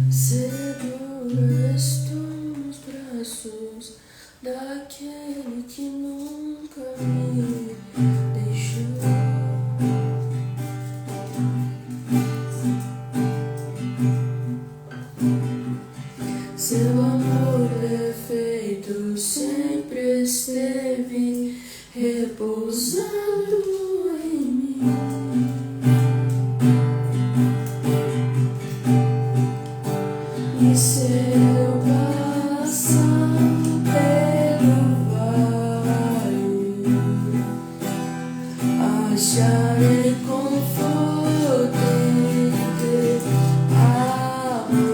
Segura estou nos braços daquele que nunca me deixou. Seu amor perfeito sempre esteve repousando em mim. E se eu passar pelo vale, acharei conforto em teu amor,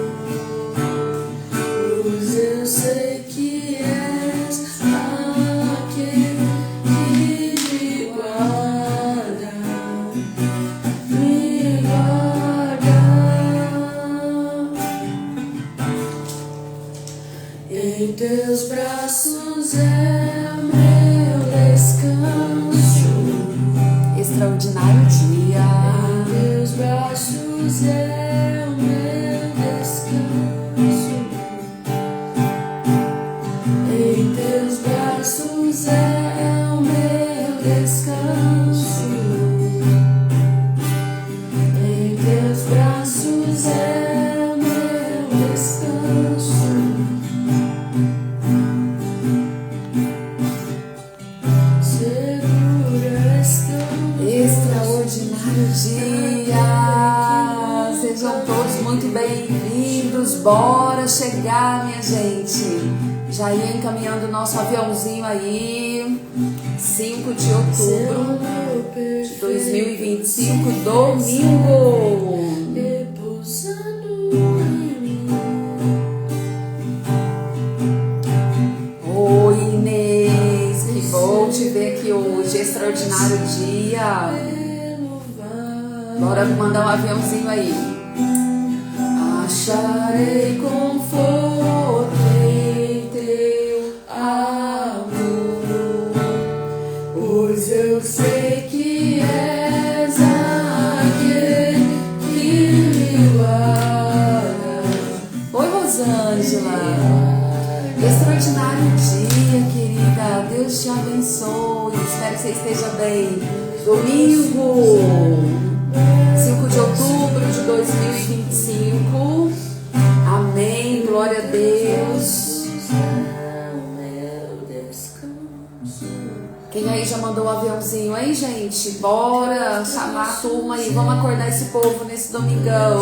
pois eu sei que és aquele que me guarda, me guarda. Em teus braços é o meu descanso. Extraordinário dia. Em teus braços é o meu descanso. Em teus braços é o meu descanso. Em teus braços é o meu descanso. Extraordinário dia. Sejam todos muito bem-vindos. Bora chegar, minha gente. Já ia encaminhando o nosso aviãozinho aí. 5 de outubro de 2025, domingo. Oi, Inês, que bom te ver aqui hoje. Extraordinário dia. Bora mandar um aviãozinho aí. Acharei conforto em teu amor, pois eu sei que és aquele que me guarda. Oi, Rosângela. Extraordinário dia, querida. Deus te abençoe. Espero que você esteja bem. Domingo, 5 de outubro de 2025. Amém. Glória a Deus. Quem aí já mandou um aviãozinho aí, gente? Bora chamar a turma aí. Vamos acordar esse povo nesse domingão.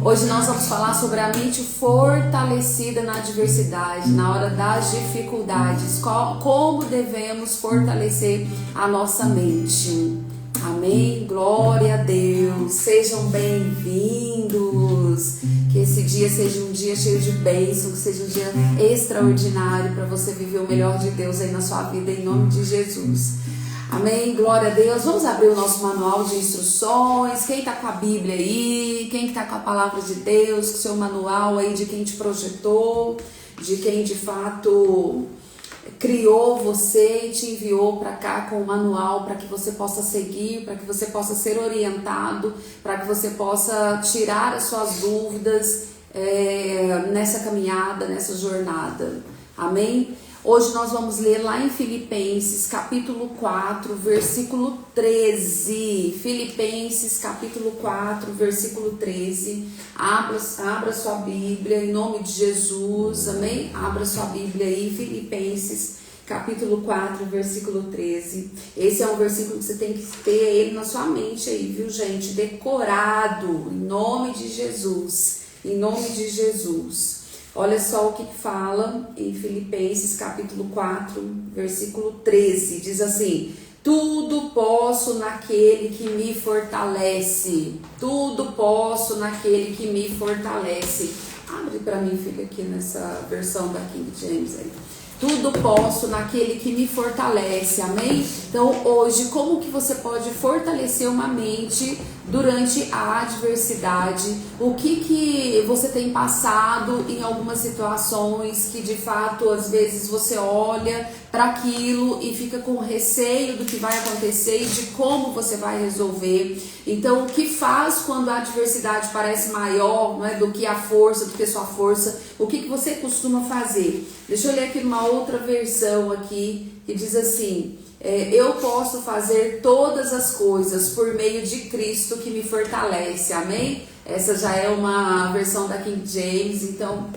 Hoje nós vamos falar sobre a mente fortalecida na adversidade, na hora das dificuldades. Como devemos fortalecer a nossa mente. Amém? Glória a Deus. Sejam bem-vindos. Que esse dia seja um dia cheio de bênção, que seja um dia extraordinário para você viver o melhor de Deus aí na sua vida, em nome de Jesus. Amém? Glória a Deus. Vamos abrir o nosso manual de instruções. Quem está com a Bíblia aí? Quem está com a palavra de Deus? Com o seu manual aí de quem te projetou, de quem de fato criou você e te enviou para cá com o manual para que você possa seguir, para que você possa ser orientado, para que você possa tirar as suas dúvidas nessa caminhada, nessa jornada. Amém? Hoje nós vamos ler lá em Filipenses capítulo 4, versículo 13. Filipenses capítulo 4, versículo 13. Abra sua Bíblia em nome de Jesus, amém? Abra sua Bíblia aí, Filipenses capítulo 4, versículo 13. Esse é um versículo que você tem que ter ele na sua mente aí, viu, gente? Decorado, em nome de Jesus, em nome de Jesus. Olha só o que fala em Filipenses capítulo 4, versículo 13. Diz assim: tudo posso naquele que me fortalece. Tudo posso naquele que me fortalece. Abre para mim, fica aqui nessa versão da King James aí. Tudo posso naquele que me fortalece, amém? Então hoje, como que você pode fortalecer uma mente durante a adversidade? O que você tem passado em algumas situações que de fato às vezes você olha para aquilo e fica com receio do que vai acontecer e de como você vai resolver. Então o que faz quando a adversidade parece maior, não é, do que a força, do que a sua força? O que você costuma fazer? Deixa eu ler aqui uma outra versão aqui que diz assim: eu posso fazer todas as coisas por meio de Cristo que me fortalece, amém? Essa já é uma versão da King James, então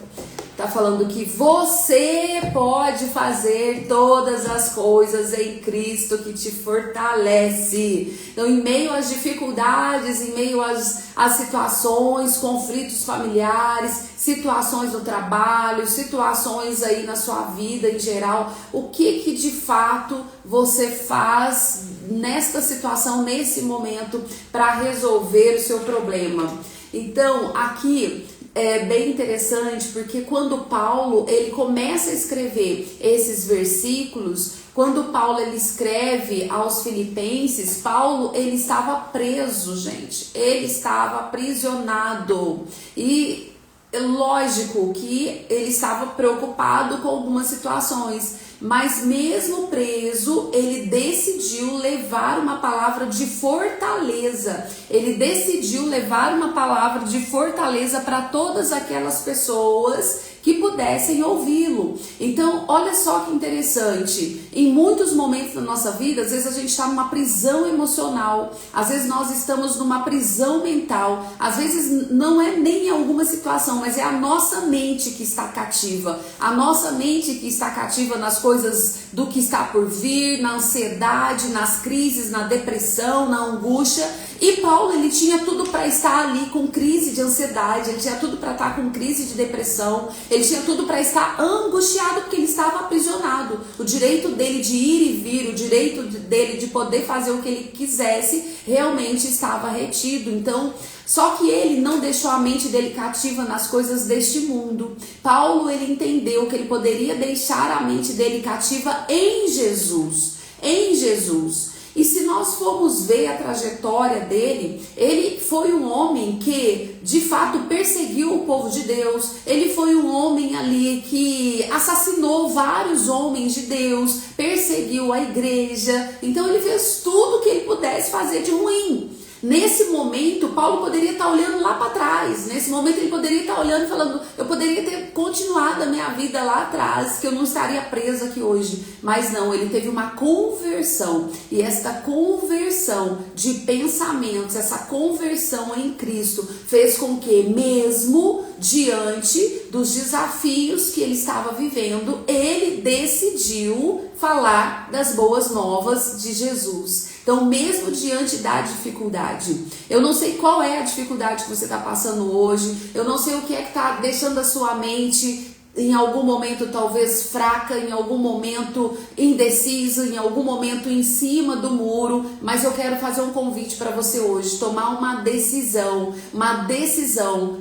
tá falando que você pode fazer todas as coisas em Cristo que te fortalece. Então, em meio às dificuldades, em meio às situações, conflitos familiares, situações no trabalho, situações aí na sua vida em geral, o que de fato você faz nesta situação, nesse momento, para resolver o seu problema? Então, aqui é bem interessante, porque quando Paulo ele começa a escrever esses versículos, quando Paulo ele escreve aos Filipenses, Paulo ele estava preso, gente, ele estava aprisionado e é lógico que ele estava preocupado com algumas situações, mas mesmo preso, ele decidiu levar uma palavra de fortaleza. Ele decidiu levar uma palavra de fortaleza para todas aquelas pessoas que pudessem ouvi-lo. Então, olha só que interessante. Em muitos momentos da nossa vida, às vezes a gente está numa prisão emocional, às vezes nós estamos numa prisão mental, às vezes não é nem alguma situação, mas é a nossa mente que está cativa, a nossa mente que está cativa nas coisas do que está por vir, na ansiedade, nas crises, na depressão, na angústia. E Paulo, ele tinha tudo para estar ali com crise de ansiedade, ele tinha tudo para estar com crise de depressão, ele tinha tudo para estar angustiado porque ele estava aprisionado. O direito dele de ir e vir, o direito dele de poder fazer o que ele quisesse, realmente estava retido. Então, só que ele não deixou a mente dele cativa nas coisas deste mundo. Paulo, ele entendeu que ele poderia deixar a mente dele cativa em Jesus. Em Jesus. E se nós formos ver a trajetória dele, ele foi um homem que de fato perseguiu o povo de Deus, ele foi um homem ali que assassinou vários homens de Deus, perseguiu a igreja, então ele fez tudo o que ele pudesse fazer de ruim. Nesse momento, Paulo poderia estar olhando lá para trás. Nesse momento, ele poderia estar olhando e falando: eu poderia ter continuado a minha vida lá atrás, que eu não estaria preso aqui hoje. Mas não, ele teve uma conversão. E esta conversão de pensamentos, essa conversão em Cristo, fez com que, mesmo diante dos desafios que ele estava vivendo, ele decidiu falar das boas novas de Jesus. Então, mesmo diante da dificuldade, eu não sei qual é a dificuldade que você está passando hoje, eu não sei o que é que está deixando a sua mente em algum momento talvez fraca, em algum momento indecisa, em algum momento em cima do muro, mas eu quero fazer um convite para você hoje, tomar uma decisão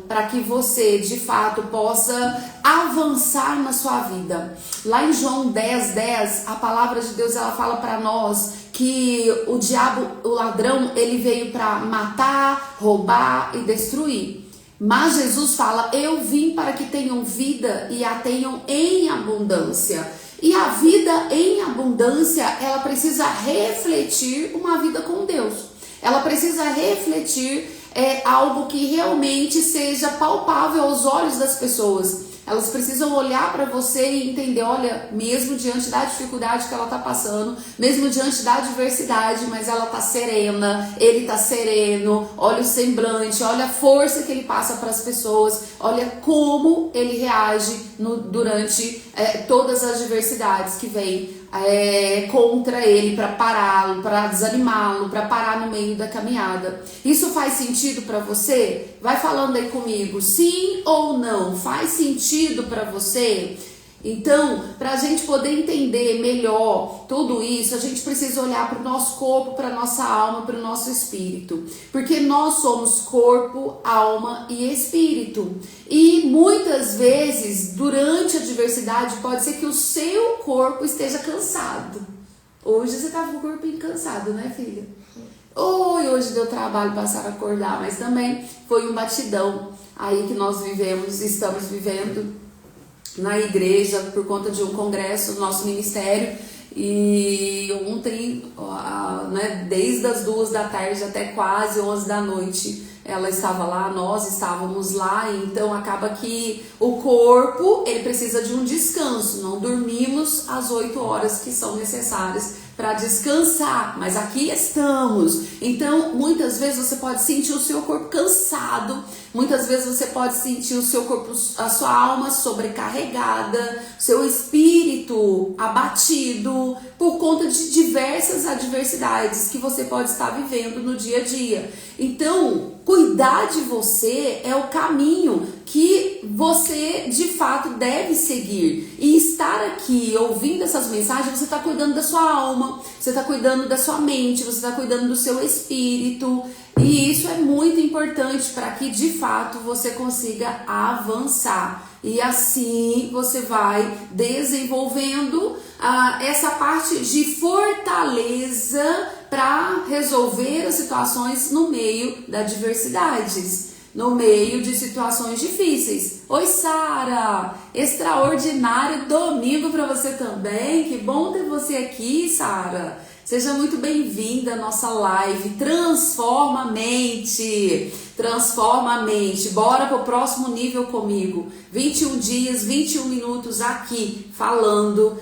para que você de fato possa avançar na sua vida. Lá em João 10:10, a palavra de Deus ela fala para nós que o diabo, o ladrão, ele veio para matar, roubar e destruir. Mas Jesus fala: eu vim para que tenham vida e a tenham em abundância. E a vida em abundância, ela precisa refletir uma vida com Deus. Ela precisa refletir algo que realmente seja palpável aos olhos das pessoas. Elas precisam olhar para você e entender: olha, mesmo diante da dificuldade que ela está passando, mesmo diante da adversidade, mas ela está serena, ele está sereno, olha o semblante, olha a força que ele passa para as pessoas, olha como ele reage durante todas as adversidades que vêm contra ele, para pará-lo, para desanimá-lo, para parar no meio da caminhada. Isso faz sentido para você? Vai falando aí comigo, sim ou não? Faz sentido para você? Então, para a gente poder entender melhor tudo isso, a gente precisa olhar para o nosso corpo, para a nossa alma, para o nosso espírito. Porque nós somos corpo, alma e espírito. E muitas vezes, durante a adversidade, pode ser que o seu corpo esteja cansado. Hoje você está com o corpo cansado, né, filha? Hoje deu trabalho passar a acordar, mas também foi um batidão aí que nós estamos vivendo na igreja por conta de um congresso do nosso ministério. E ontem, desde as 2 da tarde até quase 11 da noite, ela estava lá, nós estávamos lá. Então acaba que o corpo, ele precisa de um descanso. Não dormimos as 8 horas que são necessárias para descansar, mas aqui estamos. Então, muitas vezes você pode sentir o seu corpo cansado, muitas vezes você pode sentir o seu corpo, a sua alma sobrecarregada, seu espírito abatido por conta de diversas adversidades que você pode estar vivendo no dia a dia. Então, cuidar de você é o caminho que você de fato deve seguir. E estar aqui ouvindo essas mensagens, você está cuidando da sua alma, você está cuidando da sua mente, você está cuidando do seu espírito. E isso é muito importante para que de fato você consiga avançar. E assim você vai desenvolvendo essa parte de fortaleza para resolver as situações no meio das adversidades, no meio de situações difíceis. Oi, Sara! Extraordinário domingo para você também. Que bom ter você aqui, Sara. Seja muito bem-vinda à nossa live. Transforma a mente. Transforma a mente. Bora pro próximo nível comigo. 21 dias, 21 minutos aqui falando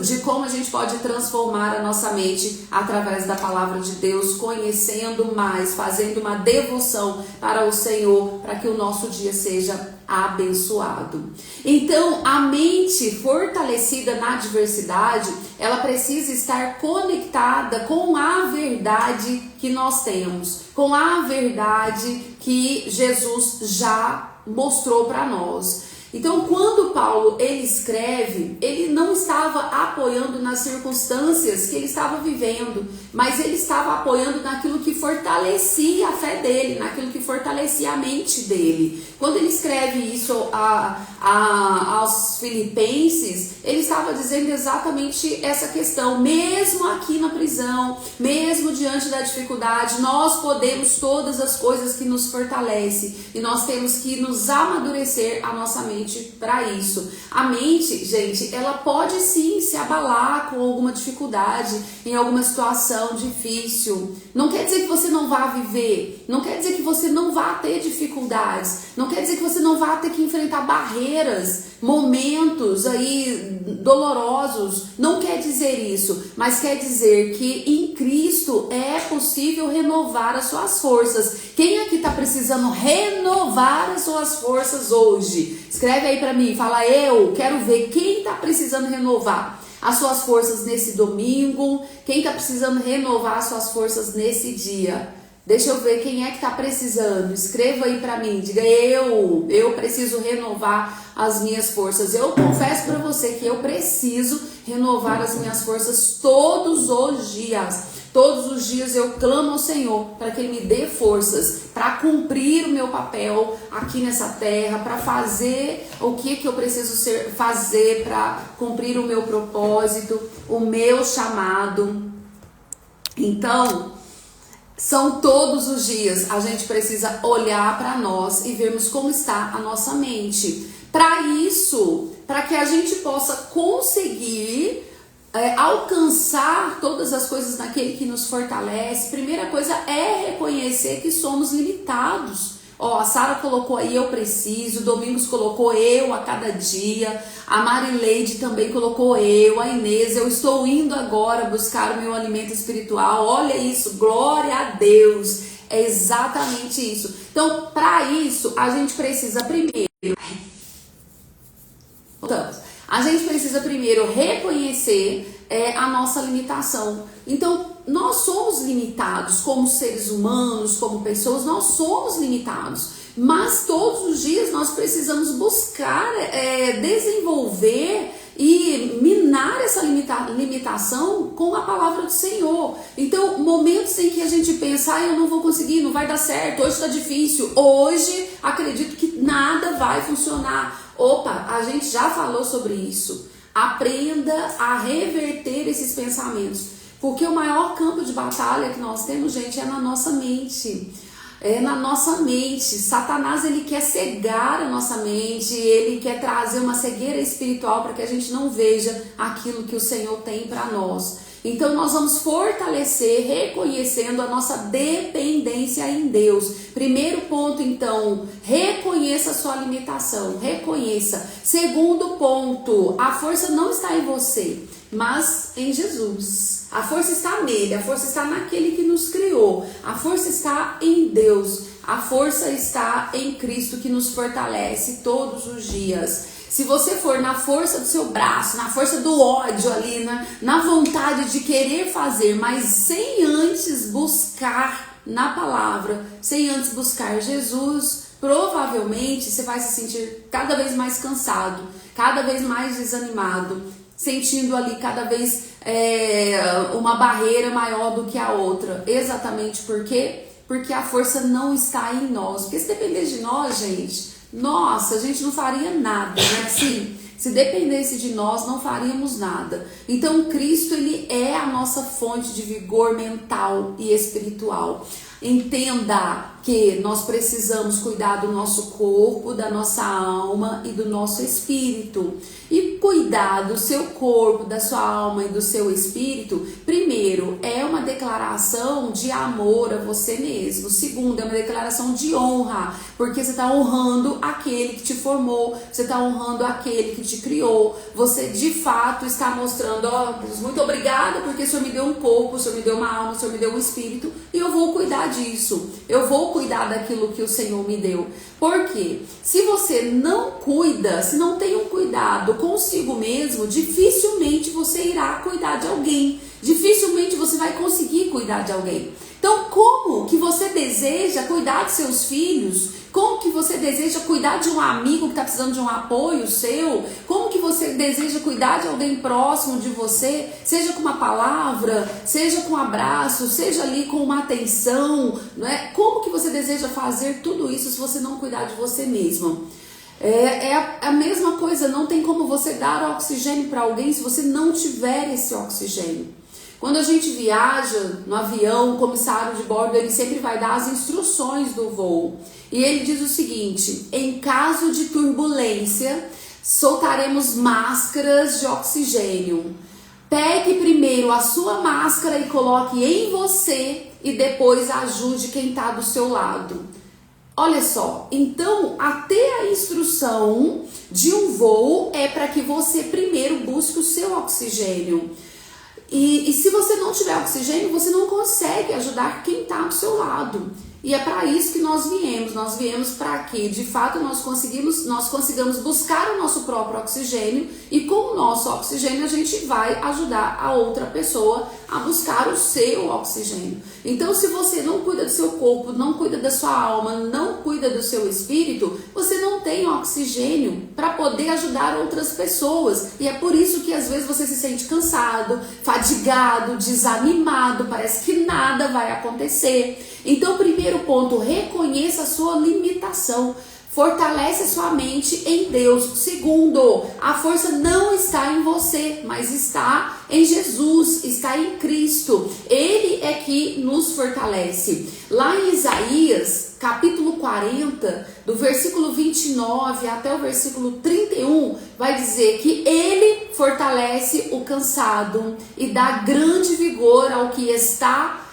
de como a gente pode transformar a nossa mente através da palavra de Deus, conhecendo mais, fazendo uma devoção para o Senhor, para que o nosso dia seja abençoado. Então, a mente fortalecida na adversidade, ela precisa estar conectada com a verdade que nós temos, com a verdade que Jesus já mostrou para nós. Então, quando Paulo ele escreve, ele não estava apoiando nas circunstâncias que ele estava vivendo, mas ele estava apoiando naquilo que fortalecia a fé dele, naquilo que fortalecia a mente dele. Quando ele escreve isso aos filipenses, ele estava dizendo exatamente essa questão. Mesmo aqui na prisão, mesmo diante da dificuldade, nós podemos todas as coisas que nos fortalecem, e nós temos que nos amadurecer a nossa mente para isso. A mente, gente, ela pode sim se abalar com alguma dificuldade, em alguma situação difícil. Não quer dizer que você não vá viver, não quer dizer que você não vá ter dificuldades, não quer dizer que você não vá ter que enfrentar barreiras, momentos aí dolorosos. Não quer dizer isso, mas quer dizer que em Cristo é possível renovar as suas forças. Quem aqui está precisando renovar as suas forças hoje? Escreve aí para mim, fala eu, quero ver quem está precisando renovar as suas forças nesse domingo, quem está precisando renovar as suas forças nesse dia. Deixa eu ver quem é que está precisando. Escreva aí para mim, diga eu preciso renovar as minhas forças. Eu confesso para você que eu preciso renovar as minhas forças todos os dias. Todos os dias eu clamo ao Senhor para que Ele me dê forças para cumprir o meu papel aqui nessa terra, para fazer o que eu preciso fazer para cumprir o meu propósito, o meu chamado. Então, são todos os dias a gente precisa olhar para nós e vermos como está a nossa mente. Para isso, para que a gente possa conseguir alcançar todas as coisas naquele que nos fortalece, primeira coisa é reconhecer que somos limitados. A Sara colocou aí eu preciso, Domingos colocou eu a cada dia, a Marileide também colocou eu, a Inês, eu estou indo agora buscar o meu alimento espiritual. Olha isso, glória a Deus, é exatamente isso. Então, para isso, a gente precisa primeiro reconhecer a nossa limitação. Então, nós somos limitados como seres humanos, como pessoas, nós somos limitados. Mas todos os dias nós precisamos buscar desenvolver e minar essa limitação com a palavra do Senhor. Então, momentos em que a gente pensa, eu não vou conseguir, não vai dar certo, hoje está difícil, hoje acredito que nada vai funcionar. Opa, a gente já falou sobre isso. Aprenda a reverter esses pensamentos, porque o maior campo de batalha que nós temos, gente, é na nossa mente. É na nossa mente. Satanás, ele quer cegar a nossa mente, ele quer trazer uma cegueira espiritual para que a gente não veja aquilo que o Senhor tem para nós. Então nós vamos fortalecer reconhecendo a nossa dependência em Deus. Primeiro ponto, então, reconheça a sua limitação, reconheça. Segundo ponto, a força não está em você, mas em Jesus. A força está nele, a força está naquele que nos criou, a força está em Deus, a força está em Cristo que nos fortalece todos os dias. Se você for na força do seu braço, na força do ódio ali, na vontade de querer fazer, mas sem antes buscar na palavra, sem antes buscar Jesus, provavelmente você vai se sentir cada vez mais cansado, cada vez mais desanimado, sentindo ali cada vez uma barreira maior do que a outra. Exatamente por quê? Porque a força não está em nós. Porque se depender de nós, gente, nossa, a gente não faria nada, né? Sim, se dependesse de nós, não faríamos nada. Então, Cristo, ele é a nossa fonte de vigor mental e espiritual. Entenda que nós precisamos cuidar do nosso corpo, da nossa alma e do nosso espírito. E cuidar do seu corpo, da sua alma e do seu espírito, primeiro, é uma declaração de amor a você mesmo. Segundo, é uma declaração de honra, porque você está honrando aquele que te formou, você está honrando aquele que te criou. Você, de fato, está mostrando, Deus, muito obrigada, porque o Senhor me deu um corpo, o Senhor me deu uma alma, o Senhor me deu um espírito, e eu vou cuidar disso. Eu vou cuidar daquilo que o Senhor me deu. Por quê? Se você não cuida, se não tem um cuidado consigo mesmo, dificilmente você irá cuidar de alguém. Dificilmente você vai conseguir cuidar de alguém. Então, como que você deseja cuidar dos seus filhos? Como que você deseja cuidar de um amigo que está precisando de um apoio seu? Como que você deseja cuidar de alguém próximo de você? Seja com uma palavra, seja com um abraço, seja ali com uma atenção, não é? Como que você deseja fazer tudo isso se você não cuidar de você mesmo? É a mesma coisa, não tem como você dar oxigênio para alguém se você não tiver esse oxigênio. Quando a gente viaja no avião, o comissário de bordo, ele sempre vai dar as instruções do voo. E ele diz o seguinte: em caso de turbulência, soltaremos máscaras de oxigênio. Pegue primeiro a sua máscara e coloque em você e depois ajude quem está do seu lado. Olha só, então até a instrução de um voo é para que você primeiro busque o seu oxigênio. E se você não tiver oxigênio, você não consegue ajudar quem está do seu lado. E é para isso que nós viemos. Nós viemos para que, de fato, nós consigamos buscar o nosso próprio oxigênio. E com o nosso oxigênio, a gente vai ajudar a outra pessoa a buscar o seu oxigênio. Então, se você não cuida do seu corpo, não cuida da sua alma, não cuida do seu espírito, você não tem oxigênio para poder ajudar outras pessoas. E é por isso que, às vezes, você se sente cansado, fadigado, desanimado, parece que nada vai acontecer. Então, primeiro ponto, reconheça a sua limitação. Fortalece a sua mente em Deus. Segundo, a força não está em você, mas está em Jesus, está em Cristo. Ele é que nos fortalece. Lá em Isaías, capítulo 40, do versículo 29 até o versículo 31, vai dizer que ele fortalece o cansado e dá grande vigor ao que está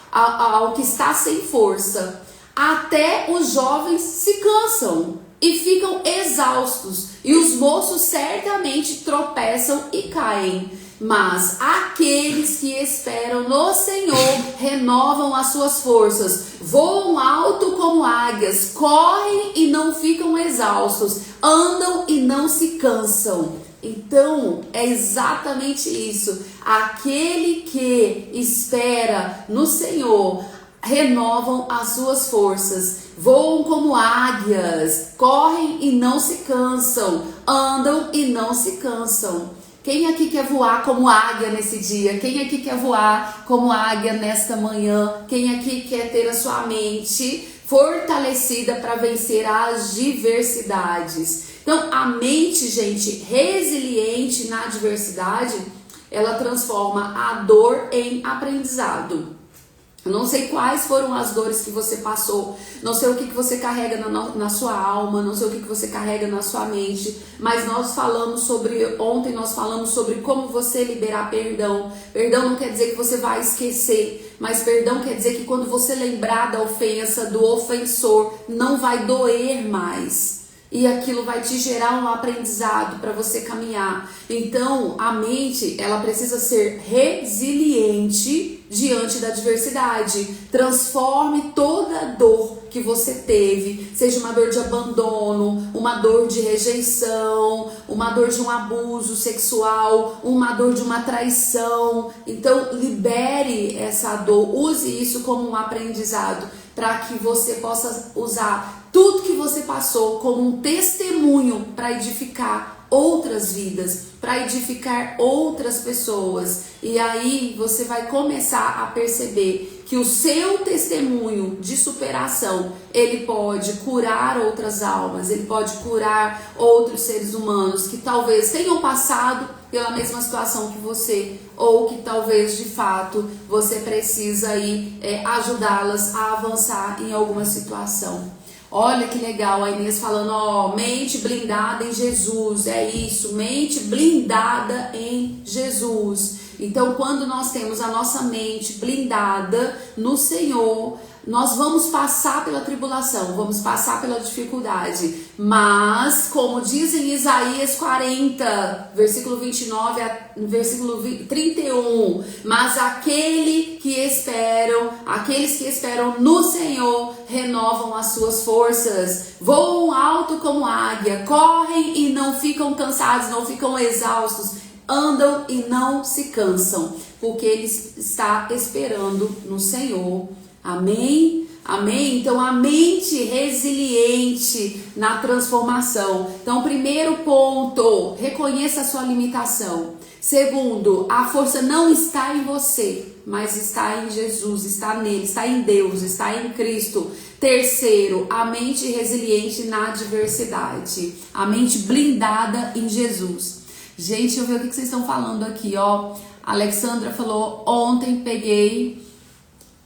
sem força. Até os jovens se cansam e ficam exaustos, e os moços certamente tropeçam e caem. Mas aqueles que esperam no Senhor renovam as suas forças, voam alto como águias, correm e não ficam exaustos, andam e não se cansam. Então, é exatamente isso. Aquele que espera no Senhor renovam as suas forças, voam como águias, correm e não se cansam, andam e não se cansam. Quem aqui quer voar como águia nesse dia? Quem aqui quer voar como águia nesta manhã? Quem aqui quer ter a sua mente fortalecida para vencer as diversidades? Então, a mente, gente, resiliente na adversidade, ela transforma a dor em aprendizado. Eu não sei quais foram as dores que você passou, não sei o que você carrega na sua alma, não sei o que você carrega na sua mente, mas ontem nós falamos sobre como você liberar perdão. Perdão não quer dizer que você vai esquecer, mas perdão quer dizer que quando você lembrar da ofensa, do ofensor, não vai doer mais. E aquilo vai te gerar um aprendizado para você caminhar. Então, a mente, ela precisa ser resiliente diante da adversidade. Transforme toda a dor que você teve, seja uma dor de abandono, uma dor de rejeição, uma dor de um abuso sexual, uma dor de uma traição. Então, libere essa dor, use isso como um aprendizado, para que você possa usar tudo que você passou como um testemunho para edificar outras vidas, para edificar outras pessoas. E aí você vai começar a perceber que o seu testemunho de superação, ele pode curar outras almas, ele pode curar outros seres humanos que talvez tenham passado pela mesma situação que você, ou que talvez de fato você precisa aí ajudá-las a avançar em alguma situação. Olha que legal a Inês falando, mente blindada em Jesus, é isso, mente blindada em Jesus. Então, quando nós temos a nossa mente blindada no Senhor, nós vamos passar pela tribulação, vamos passar pela dificuldade, mas, como diz em Isaías 40, versículo 29 a versículo 31, mas aqueles que esperam no Senhor renovam as suas forças, voam alto como águia, correm e não ficam cansados, não ficam exaustos, andam e não se cansam, porque eles estão esperando no Senhor. Amém? Amém? Então, a mente resiliente na transformação. Então, primeiro ponto, reconheça a sua limitação. Segundo, a força não está em você, mas está em Jesus, está nele, está em Deus, está em Cristo. Terceiro, a mente resiliente na adversidade. A mente blindada em Jesus. Gente, deixa eu ver o que vocês estão falando aqui, ó. A Alexandra falou, ontem peguei...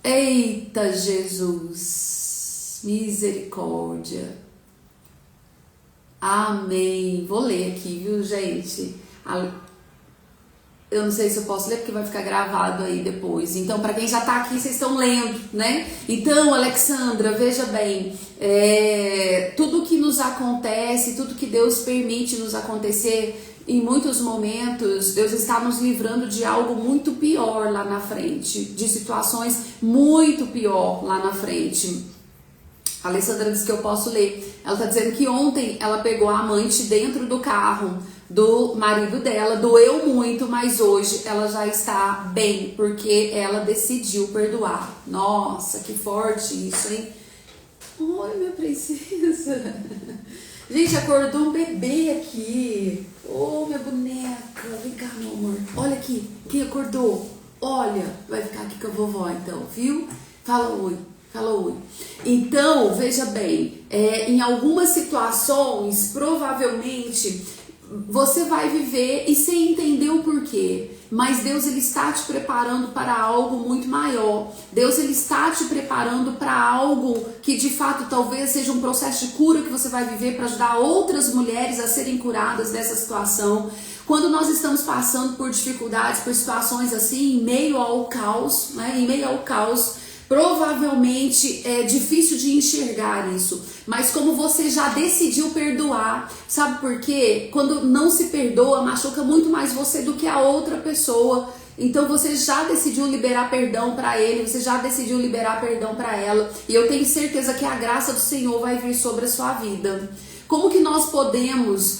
Eita Jesus, misericórdia, amém. Vou ler aqui, viu, gente? Eu não sei se eu posso ler porque vai ficar gravado aí depois. Então, para quem já tá aqui, vocês estão lendo, né? Então, Alexandra, veja bem, tudo que nos acontece, tudo que Deus permite nos acontecer, em muitos momentos, Deus está nos livrando de algo muito pior lá na frente, de situações muito pior lá na frente. A Alessandra disse que eu posso ler. Ela está dizendo que ontem ela pegou a amante dentro do carro do marido dela, doeu muito, mas hoje ela já está bem, porque ela decidiu perdoar. Nossa, que forte isso, hein? Oi, minha princesa. Gente, acordou um bebê aqui. Oh, minha boneca. Vem cá, meu amor. Olha aqui. Quem acordou? Olha. Vai ficar aqui com a vovó, então, viu? Fala oi. Fala oi. Então, veja bem. Em algumas situações, provavelmente, você vai viver e sem entender o porquê. Mas Deus, ele está te preparando para algo muito maior. Deus, ele está te preparando para algo que de fato talvez seja um processo de cura que você vai viver para ajudar outras mulheres a serem curadas dessa situação. Quando nós estamos passando por dificuldades, por situações assim, em meio ao caos, né? Em meio ao caos, provavelmente é difícil de enxergar isso, mas como você já decidiu perdoar, sabe por quê? Quando não se perdoa, machuca muito mais você do que a outra pessoa. Então você já decidiu liberar perdão para ele, você já decidiu liberar perdão para ela, e eu tenho certeza que a graça do Senhor vai vir sobre a sua vida. Como que nós podemos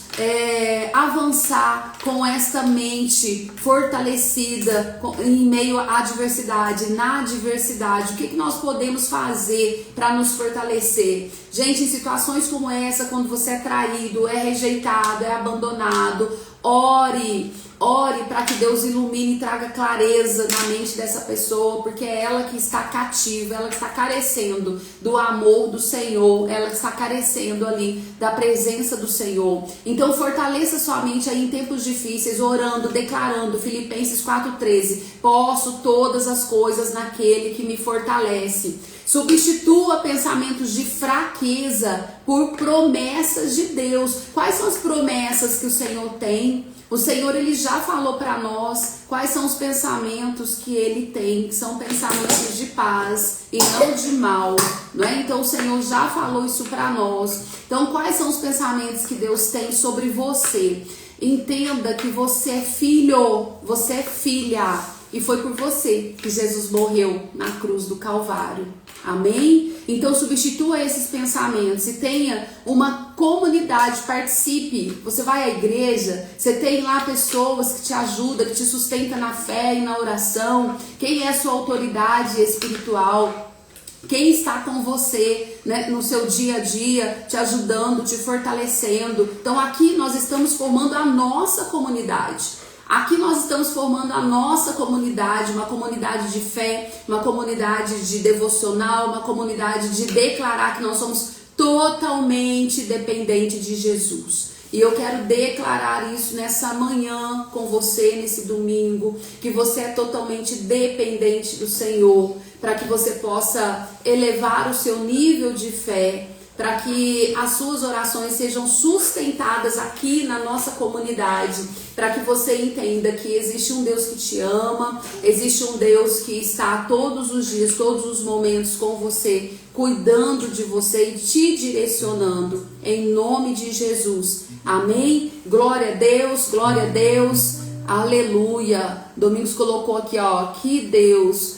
avançar com esta mente fortalecida em meio à adversidade, na adversidade? O que nós podemos fazer para nos fortalecer? Gente, em situações como essa, quando você é traído, é rejeitado, é abandonado, ore para que Deus ilumine e traga clareza na mente dessa pessoa, porque é ela que está cativa, ela que está carecendo do amor do Senhor, ela que está carecendo ali da presença do Senhor. Então fortaleça sua mente aí em tempos difíceis, orando, declarando, Filipenses 4,13, posso todas as coisas naquele que me fortalece. Substitua pensamentos de fraqueza por promessas de Deus. Quais são as promessas que o Senhor tem? O Senhor, Ele já falou para nós quais são os pensamentos que Ele tem, que são pensamentos de paz e não de mal, não é? Então o Senhor já falou isso para nós. Então quais são os pensamentos que Deus tem sobre você? Entenda que você é filho, você é filha, e foi por você que Jesus morreu na cruz do Calvário. Amém? Então substitua esses pensamentos e tenha uma comunidade, participe. Você vai à igreja, você tem lá pessoas que te ajudam, que te sustentam na fé e na oração. Quem é a sua autoridade espiritual? Quem está com você, né, no seu dia a dia, te ajudando, te fortalecendo? Então aqui nós estamos formando a nossa comunidade. Aqui nós estamos formando a nossa comunidade, uma comunidade de fé, uma comunidade de devocional, uma comunidade de declarar que nós somos totalmente dependentes de Jesus. E eu quero declarar isso nessa manhã com você, nesse domingo, que você é totalmente dependente do Senhor, para que você possa elevar o seu nível de fé, para que as suas orações sejam sustentadas aqui na nossa comunidade, para que você entenda que existe um Deus que te ama, existe um Deus que está todos os dias, todos os momentos com você, cuidando de você e te direcionando, em nome de Jesus. Amém? Glória a Deus, aleluia. Domingos colocou aqui, ó, que Deus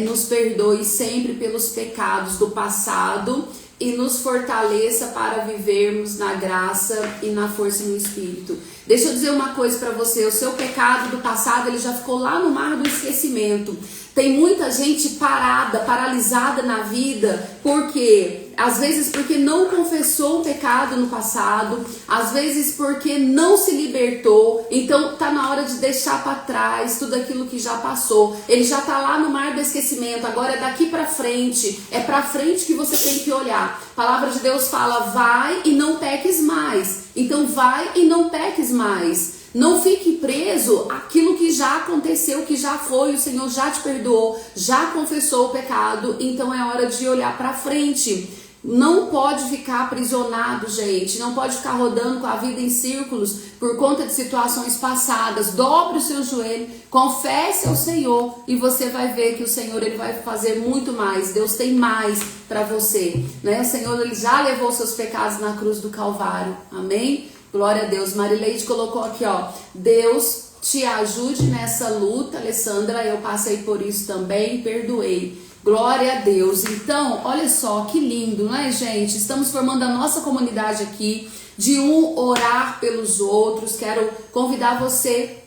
nos perdoe sempre pelos pecados do passado e nos fortaleça para vivermos na graça e na força no Espírito. Deixa eu dizer uma coisa para você, o seu pecado do passado, ele já ficou lá no mar do esquecimento. Tem muita gente parada, paralisada na vida, porque às vezes porque não confessou um pecado no passado, às vezes porque não se libertou. Então tá na hora de deixar para trás tudo aquilo que já passou. Ele já tá lá no mar do esquecimento. Agora é daqui para frente, é para frente que você tem que olhar. A palavra de Deus fala: vai e não peques mais. Então vai e não peques mais. Não fique preso àquilo que já aconteceu, que já foi, o Senhor já te perdoou, já confessou o pecado, então é hora de olhar para frente. Não pode ficar aprisionado, gente, não pode ficar rodando com a vida em círculos por conta de situações passadas. Dobre o seu joelho, confesse ao Senhor e você vai ver que o Senhor, ele vai fazer muito mais. Deus tem mais para você, né? O Senhor, ele já levou seus pecados na cruz do Calvário, amém? Glória a Deus. Marileide colocou aqui, ó, Deus te ajude nessa luta, Alessandra, eu passei por isso também, perdoei. Glória a Deus. Então, olha só que lindo, não é, gente? Estamos formando a nossa comunidade aqui, de orar pelos outros. Quero convidar você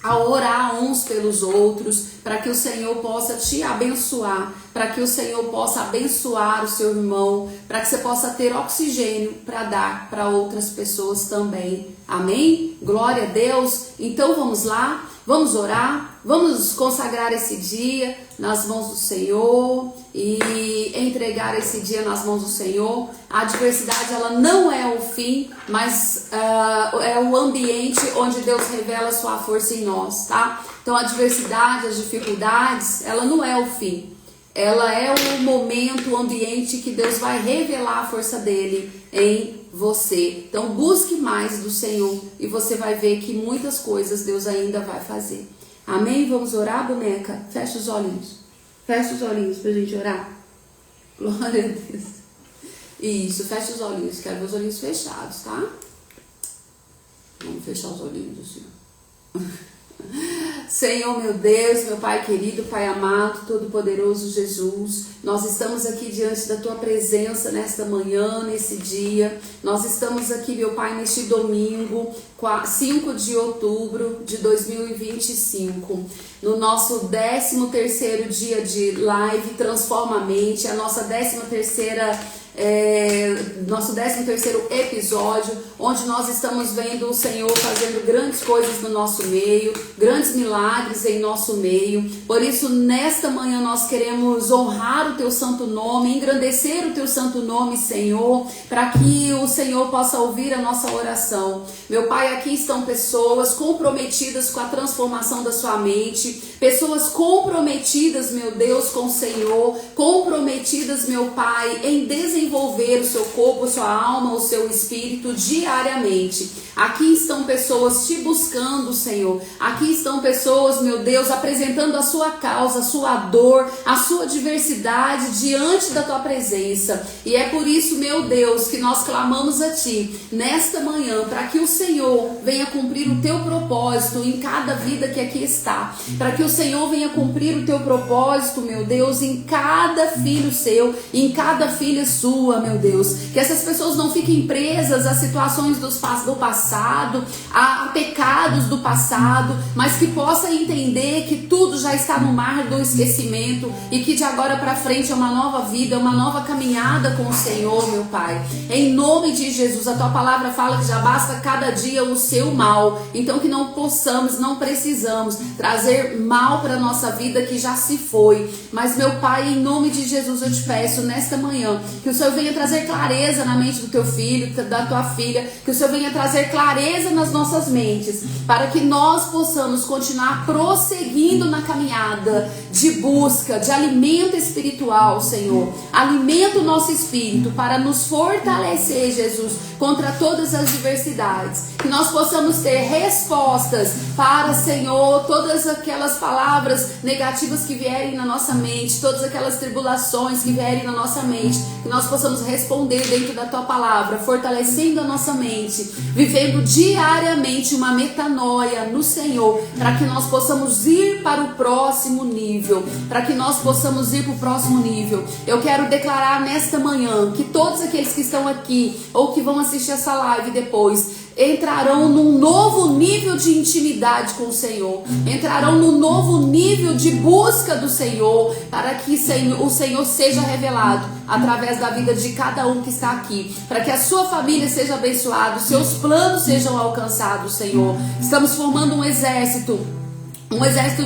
a orar uns pelos outros, para que o Senhor possa te abençoar, para que o Senhor possa abençoar o seu irmão, para que você possa ter oxigênio para dar para outras pessoas também. Amém? Glória a Deus. Então vamos lá, vamos orar, vamos consagrar esse dia nas mãos do Senhor e entregar esse dia nas mãos do Senhor. A adversidade, ela não é o fim, mas é o ambiente onde Deus revela a sua força em nós, tá? Então a adversidade, as dificuldades, ela não é o fim. Ela é o momento, o ambiente que Deus vai revelar a força dele em você. Então busque mais do Senhor e você vai ver que muitas coisas Deus ainda vai fazer. Amém? Vamos orar, boneca? Fecha os olhinhos. Fecha os olhinhos pra gente orar. Glória a Deus. Isso, fecha os olhinhos. Quero ver os olhinhos fechados, tá? Vamos fechar os olhinhos assim. Senhor, meu Deus, meu Pai querido, Pai amado, todo-poderoso Jesus, nós estamos aqui diante da Tua presença nesta manhã, nesse dia. Nós estamos aqui, meu Pai, neste domingo, 5 de outubro de 2025, no nosso 13º dia de live Transforma a Mente, a nossa 13º episódio, onde nós estamos vendo o Senhor fazendo grandes coisas no nosso meio, grandes milagres em nosso meio. Por isso, nesta manhã nós queremos honrar o Teu santo nome, engrandecer o Teu santo nome, Senhor, para que o Senhor possa ouvir a nossa oração. Meu Pai, aqui estão pessoas comprometidas com a transformação da sua mente, pessoas comprometidas, meu Deus, com o Senhor, comprometidas, meu Pai, em desenvolver o seu corpo, sua alma, o seu espírito diariamente. Aqui estão pessoas te buscando, Senhor. Aqui estão pessoas, meu Deus, apresentando a sua causa, a sua dor, a sua diversidade diante da Tua presença. E é por isso, meu Deus, que nós clamamos a Ti nesta manhã, para que o Senhor venha cumprir o Teu propósito em cada vida que aqui está. Para que o Senhor venha cumprir o Teu propósito, meu Deus, em cada filho seu, em cada filha sua, meu Deus. Que essas pessoas não fiquem presas a situações do passado, a pecados do passado, mas que possa entender que tudo já está no mar do esquecimento e que de agora para frente é uma nova vida, uma nova caminhada com o Senhor, meu Pai. Em nome de Jesus, a Tua palavra fala que já basta cada dia o seu mal, então que não possamos, não precisamos trazer mal para a nossa vida que já se foi. Mas, meu Pai, em nome de Jesus, eu te peço nesta manhã que o Senhor venha trazer clareza na mente do Teu filho, da Tua filha, que o Senhor venha trazer clareza nas nossas mentes, para que nós possamos continuar prosseguindo na caminhada de busca, de alimento espiritual, Senhor. Alimenta o nosso espírito para nos fortalecer, Jesus, contra todas as diversidades. Que nós possamos ter respostas para, Senhor, todas aquelas palavras negativas que vierem na nossa mente, todas aquelas tribulações que vierem na nossa mente, que nós possamos responder dentro da Tua palavra, fortalecendo a nossa mente, vivendo diariamente uma metanoia no Senhor, para que nós possamos ir para o próximo nível, Eu quero declarar nesta manhã que todos aqueles que estão aqui ou que vão assistir essa live depois entrarão num novo nível de intimidade com o Senhor, entrarão num novo nível de busca do Senhor, para que o Senhor seja revelado através da vida de cada um que está aqui, para que a sua família seja abençoada, os seus planos sejam alcançados, Senhor. Estamos formando um exército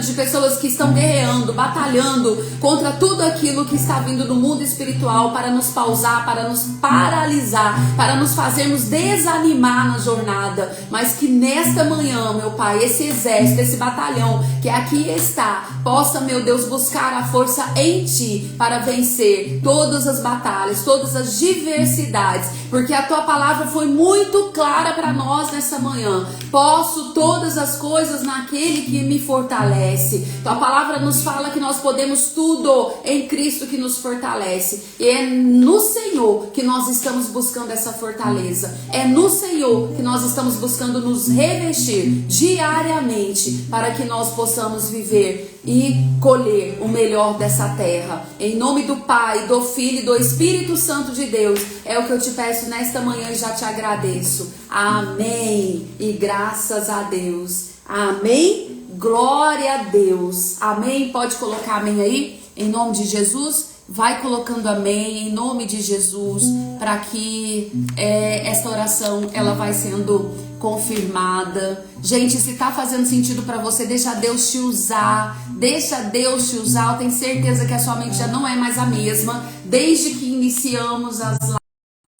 de pessoas que estão guerreando, batalhando contra tudo aquilo que está vindo do mundo espiritual para nos pausar, para nos paralisar, para nos fazermos desanimar na jornada. Mas que nesta manhã, meu Pai, esse exército, esse batalhão que aqui está, possa, meu Deus, buscar a força em Ti para vencer todas as batalhas, todas as diversidades, porque a Tua palavra foi muito clara para nós nessa manhã. Posso todas as coisas naquele que me fortalece. Tua palavra nos fala que nós podemos tudo em Cristo que nos fortalece. E é no Senhor que nós estamos buscando essa fortaleza. É no Senhor que nós estamos buscando nos revestir diariamente para que nós possamos viver e colher o melhor dessa terra. Em nome do Pai, do Filho e do Espírito Santo de Deus, é o que eu te peço nesta manhã e já te agradeço. Amém. E graças a Deus. Amém. Glória a Deus. Amém. Pode colocar amém aí? Em nome de Jesus. Vai colocando amém em nome de Jesus, para que esta oração ela vai sendo confirmada. Gente, se tá fazendo sentido para você, deixa Deus te usar. Deixa Deus te usar. Eu tenho certeza que a sua mente já não é mais a mesma desde que iniciamos as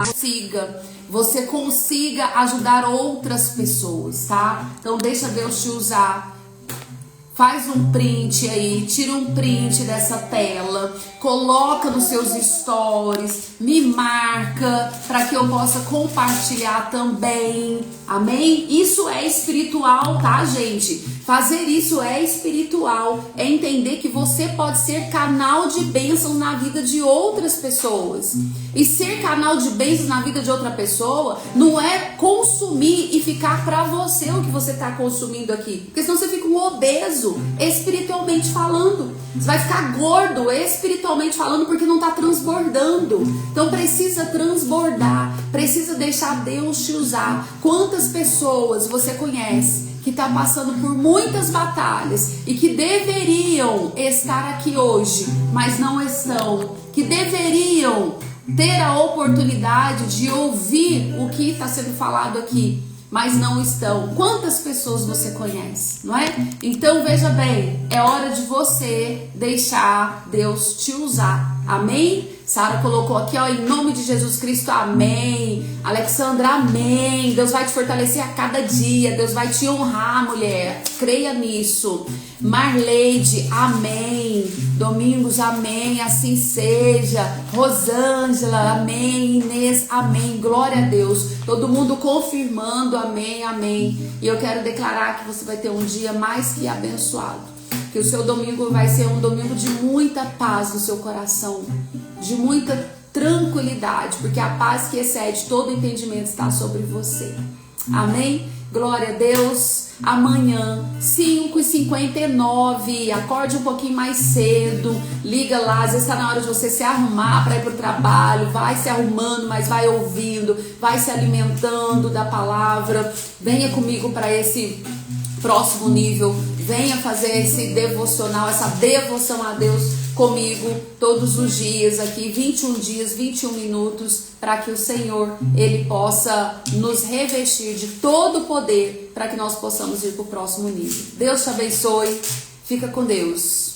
lives. Você consiga ajudar outras pessoas, tá? Então deixa Deus te usar. Faz um print aí, tira um print dessa tela, coloca nos seus stories, me marca para que eu possa compartilhar também, amém? Isso é espiritual, tá, gente? Fazer isso é espiritual, é entender que você pode ser canal de bênção na vida de outras pessoas. E ser canal de bênçãos na vida de outra pessoa não é consumir e ficar pra você o que você tá consumindo aqui. Porque senão você fica um obeso, espiritualmente falando. Você vai ficar gordo, espiritualmente falando, porque não tá transbordando. Então precisa transbordar, precisa deixar Deus te usar. Quantas pessoas você conhece que está passando por muitas batalhas e que deveriam estar aqui hoje, mas não estão, que deveriam ter a oportunidade de ouvir o que está sendo falado aqui, mas não estão. Quantas pessoas você conhece, não é? Então veja bem, é hora de você deixar Deus te usar. Amém? Sara colocou aqui, ó, em nome de Jesus Cristo, amém. Alexandra, amém. Deus vai te fortalecer a cada dia. Deus vai te honrar, mulher. Creia nisso. Marleide, amém. Domingos, amém. Assim seja. Rosângela, amém. Inês, amém. Glória a Deus. Todo mundo confirmando, amém, amém. E eu quero declarar que você vai ter um dia mais que abençoado. Que o seu domingo vai ser um domingo de muita paz no seu coração, de muita tranquilidade, porque a paz que excede todo entendimento está sobre você. Amém? Glória a Deus. Amanhã, 5h59, acorde um pouquinho mais cedo, liga lá, às vezes está na hora de você se arrumar para ir para o trabalho, vai se arrumando, mas vai ouvindo, vai se alimentando da palavra. Venha comigo para esse próximo nível, venha fazer esse devocional, essa devoção a Deus comigo todos os dias aqui, 21 dias, 21 minutos, para que o Senhor, Ele possa nos revestir de todo o poder para que nós possamos ir para o próximo nível. Deus te abençoe, fica com Deus.